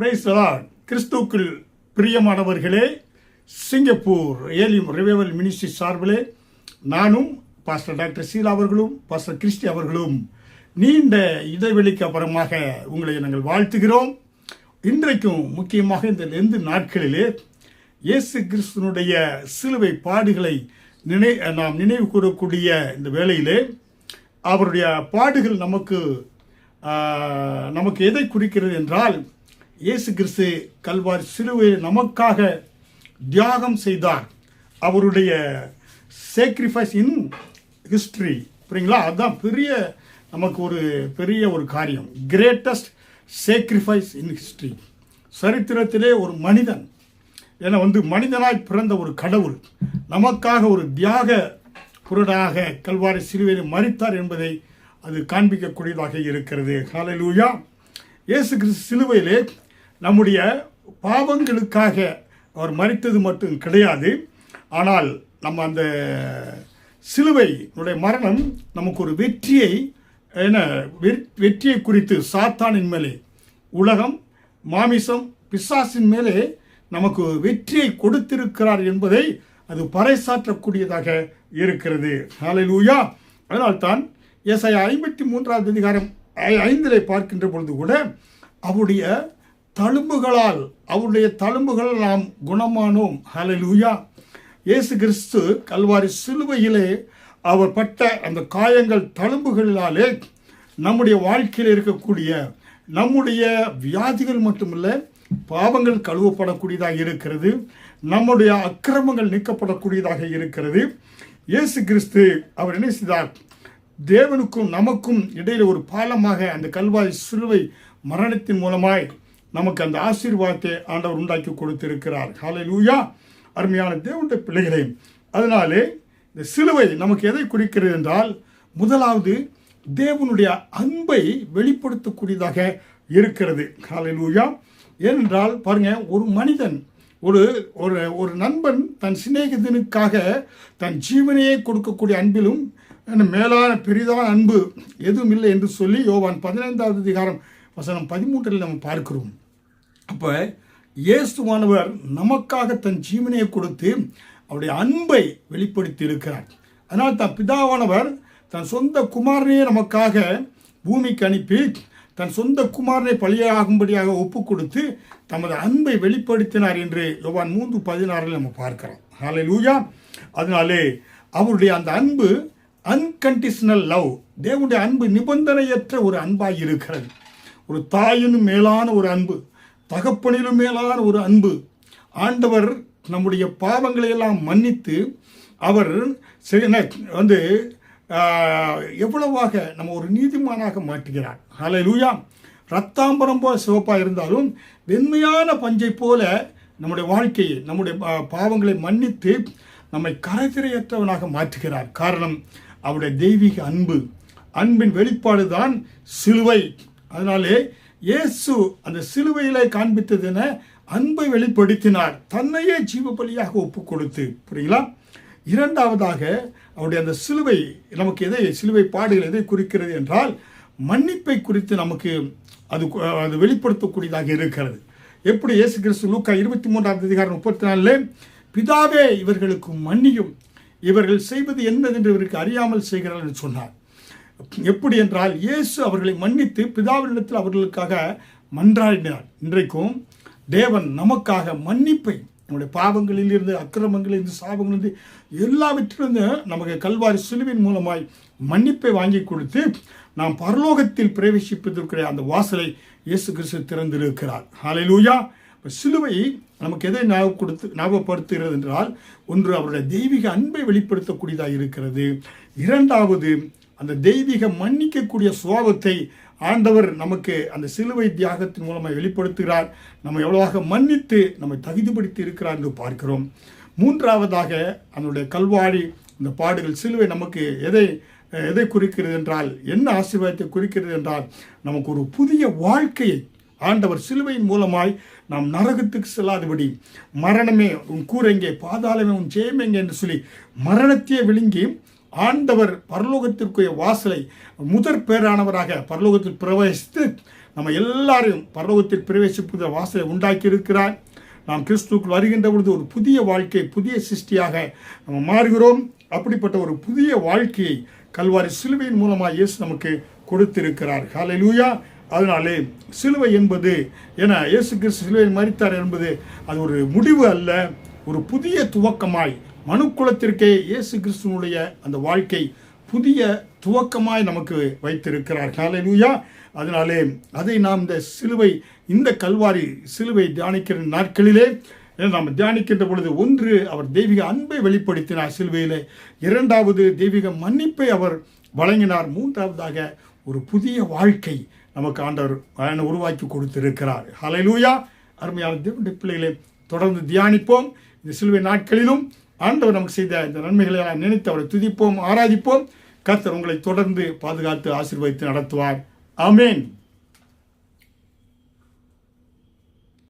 Praise the Lord. கிறிஸ்துவுக்குள் பிரியமானவர்களே, Singapore ஏலியம் revival ministry சார்பிலே நானும் பாஸ்டர் டாக்டர் சீலா அவர்களும் பாஸ்டர் கிறிஸ்டி அவர்களும் நீண்ட இடைவெளிக்கு அப்புறமாக உங்களை நாங்கள் வாழ்த்துகிறோம். இன்றைக்கும் முக்கியமாக இந்த லெந்து நாட்களிலே இயேசு கிறிஸ்துனுடைய சிலுவை பாடுகளை நாம் நினைவு கூறக்கூடிய இந்த வேளையிலே அவருடைய பாடுகள் நமக்கு எதை குறிக்கிறது என்றால், இயேசு கிறிஸ்து கல்வாரி சிலுவையில் நமக்காக தியாகம் செய்தார். அவருடைய சேக்ரிஃபைஸ் இன் ஹிஸ்டரி, புரியுங்களா? அதுதான் நமக்கு ஒரு பெரிய ஒரு காரியம். Greatest sacrifice in history. சரித்திரத்திலே ஒரு மனிதன், ஏன்னா மனிதனாய் பிறந்த ஒரு கடவுள் நமக்காக ஒரு தியாக புரடாக கல்வாரி சிலுவையில் மரித்தார் என்பதை அது காண்பிக்கக்கூடியதாக இருக்கிறது. ஹல்லேலூயா. இயேசு கிறிஸ்து சிலுவையிலே நம்முடைய பாவங்களுக்காக அவர் மரித்தது மட்டும் கிடையாது. ஆனால் நம்ம அந்த சிலுவையினுடைய மரணம் நமக்கு ஒரு வெற்றியை குறித்து சாத்தானின் மேலே, உலகம், மாமிசம், பிசாசின் மேலே நமக்கு வெற்றியை கொடுத்திருக்கிறார் என்பதை அது பறைசாற்றக்கூடியதாக இருக்கிறது. ஹல்லேலூயா. அதனால்தான் ஏசாயா 53 அதிகாரம் 5 பார்க்கின்ற பொழுது கூட அவருடைய தழும்புகளால் நாம் குணமானோம். ஹல்லேலூயா. இயேசு கிறிஸ்து கல்வாரி சிலுவையிலே அவர் பட்ட அந்த காயங்கள், தழும்புகளினாலே நம்முடைய வாழ்க்கையில் இருக்கக்கூடிய நம்முடைய வியாதிகள் மட்டுமல்ல, பாவங்கள் கழுவப்படக்கூடியதாக இருக்கிறது. நம்முடைய அக்கிரமங்கள் நீக்கப்படக்கூடியதாக இருக்கிறது. இயேசு கிறிஸ்து அவர் என்ன செய்தார்? தேவனுக்கும் நமக்கும் இடையில ஒரு பாலமாக அந்த கல்வாரி சிலுவை மரணத்தின் மூலமாய் நமக்கு அந்த ஆசீர்வாதத்தை ஆண்டவர் உண்டாக்கி கொடுத்திருக்கிறார். ஹல்லேலூயா. அருமையான தேவனுடைய பிள்ளைகளே, அதனாலே இந்த சிலுவை நமக்கு எதை குறிக்கிறது என்றால், முதலாவது தேவனுடைய அன்பை வெளிப்படுத்தக்கூடியதாக இருக்கிறது. ஹல்லேலூயா. ஏனென்றால் பாருங்க, ஒரு மனிதன், ஒரு நண்பன் தன் சிநேகிதனுக்காக தன் ஜீவனையே கொடுக்கக்கூடிய அன்பிலும் மேலான பெரிதான அன்பு எதுவும் இல்லை என்று சொல்லி யோவான் 15 அதிகாரம் வசனம் 13 நம்ம பார்க்கிறோம். அப்போ இயேசுவானவர் நமக்காக தன் ஜீவனையை கொடுத்து அவருடைய அன்பை வெளிப்படுத்தி இருக்கிறார். அதனால் தன் பிதாவானவர் தன் சொந்த குமாரனையே நமக்காக பூமிக்கு அனுப்பி தன் சொந்த குமாரனை பலியாகும்படியாக ஒப்பு கொடுத்து தமது அன்பை வெளிப்படுத்தினார் என்று யோவான் 3:16 நம்ம பார்க்கிறோம். ஹல்லேலூயா. அதனாலே அவருடைய அந்த அன்பு அன்கண்டிஷனல் லவ், தேவனுடைய அன்பு நிபந்தனையற்ற ஒரு அன்பாக இருக்கிறது. ஒரு தாயினும் மேலான ஒரு அன்பு, தகப்பனிலும் மேலான ஒரு அன்பு. ஆண்டவர் நம்முடைய பாவங்களை எல்லாம் மன்னித்து அவர் எவ்வளவாக நம்ம ஒரு நீதிமானாக மாற்றுகிறார். ஹல்லேலூயா. ரத்தாம்பரம் போல சிவப்பாக இருந்தாலும் வெண்மையான பஞ்சை போல நம்முடைய வாழ்க்கையை, நம்முடைய பாவங்களை மன்னித்து நம்மை கரைதிரையற்றவனாக மாற்றுகிறார். காரணம் அவருடைய தெய்வீக அன்பின் வெளிப்பாடு தான் சிலுவை. அதனாலே இயேசு அந்த சிலுவையிலே காண்பித்தது என அன்பை வெளிப்படுத்தினார், தன்னையே ஜீவ பலியாக ஒப்பு கொடுத்து. புரியுங்களா? இரண்டாவதாக அவருடைய அந்த சிலுவை நமக்கு சிலுவை பாடுகள் எதை குறிக்கிறது என்றால், மன்னிப்பை குறித்து நமக்கு அது வெளிப்படுத்தக்கூடியதாக இருக்கிறது. எப்படி? இயேசு கிறிஸ்து லூக்கா 23 அதிகாரம் 34 பிதாவே இவர்களுக்கு மன்னியும், இவர்கள் செய்வது என்னதென்று இவருக்கு அறியாமல் செய்கிறார்கள் என்று சொன்னார். எப்படி என்றால், இயேசு அவர்களை மன்னித்து பிதாவினிடத்தில் அவர்களுக்காக மன்றாடினார். இன்றைக்கும் தேவன் நமக்காக மன்னிப்பை, நம்முடைய பாவங்களில் இருந்து, அக்கிரமங்களிலிருந்து, சாபங்களிலிருந்து, எல்லாவற்றிலிருந்து நமக்கு கல்வாரி சிலுவின் மூலமாய் மன்னிப்பை வாங்கி கொடுத்து நாம் பரலோகத்தில் பிரவேசிப்பதற்குரிய அந்த வாசலை இயேசு கிறிஸ்து திறந்திருக்கிறார். ஹல்லேலூயா. சிலுவை நமக்கு எதை ஞாபகப்படுத்துகிறது என்றால், ஒன்று அவருடைய தெய்வீக அன்பை வெளிப்படுத்தக்கூடியதாக இருக்கிறது. இரண்டாவது அந்த தெய்வீக மன்னிக்கக்கூடிய சுபாவத்தை ஆண்டவர் நமக்கு அந்த சிலுவை தியாகத்தின் மூலமாக வெளிப்படுத்துகிறார். நம்ம எவ்வளவாக மன்னித்து நம்மை தகுதிப்படுத்தி இருக்கிறார் என்று பார்க்கிறோம். மூன்றாவதாக அதனுடைய கல்வாரி இந்த பாடுகள் சிலுவை நமக்கு எதை குறிக்கிறது என்றால், என்ன ஆசீர்வாதத்தை குறிக்கிறது என்றால், நமக்கு ஒரு புதிய வாழ்க்கையை ஆண்டவர் சிலுவையின் மூலமாய் நாம் நரகத்துக்கு செல்லாதபடி, மரணமே உன் கூரெங்கே, பாதாளமே உன் ஜெயமெங்கே என்று சொல்லி மரணத்தையே விழுங்கி ஆண்டவர் பரலோகத்திற்குரிய வாசலை முதற் பேரானவராக பரலோகத்தில் பிரவேசித்து நம்ம எல்லாரையும் பரலோகத்தில் பிரவேசிப்புகிற வாசலை உண்டாக்கி இருக்கிறார். நாம் கிறிஸ்துவுக்குள் வருகின்ற பொழுது ஒரு புதிய வாழ்க்கை, புதிய சிருஷ்டியாக நம்ம மாறுகிறோம். அப்படிப்பட்ட ஒரு புதிய வாழ்க்கையை கல்வாரி சிலுவையின் மூலமாக இயேசு நமக்கு கொடுத்திருக்கிறார். ஹல்லேலூயா. அதனாலே சிலுவை என்பது என இயேசு கிறிஸ்து சிலுவையில் மரித்தார் என்பது அது ஒரு முடிவு அல்ல, ஒரு புதிய துவக்கமாய் மனுக்குலத்திற்கே இயேசு கிறிஸ்துவனுடைய அந்த வாழ்க்கை புதிய துவக்கமாய் நமக்கு வைத்திருக்கிறார். ஹல்லேலூயா. அதனாலே அதை நாம் இந்த சிலுவை, இந்த கல்வாரி சிலுவை தியானிக்கிற நாட்களிலே நாம் தியானிக்கின்ற பொழுது, ஒன்று அவர் தெய்வீக அன்பை வெளிப்படுத்தினார் சிலுவையிலே, இரண்டாவது தெய்வீக மன்னிப்பை அவர் வழங்கினார், மூன்றாவதாக ஒரு புதிய வாழ்க்கை நமக்கு ஆண்டவர் உருவாக்கி கொடுத்திருக்கிறார். ஹல்லேலூயா. அருமையான தேவனுடைய பிள்ளைகளை தொடர்ந்து தியானிப்போம். இந்த சிலுவை நாட்களிலும் ஆண்டவர் நமக்கு செய்த இந்த நன்மைகளை எல்லாம் நினைத்து அவரை துதிப்போம், ஆராதிப்போம். கர்த்தர் உங்களை தொடர்ந்து பாதுகாத்து ஆசீர்வதித்து நடத்துவார். ஆமென்.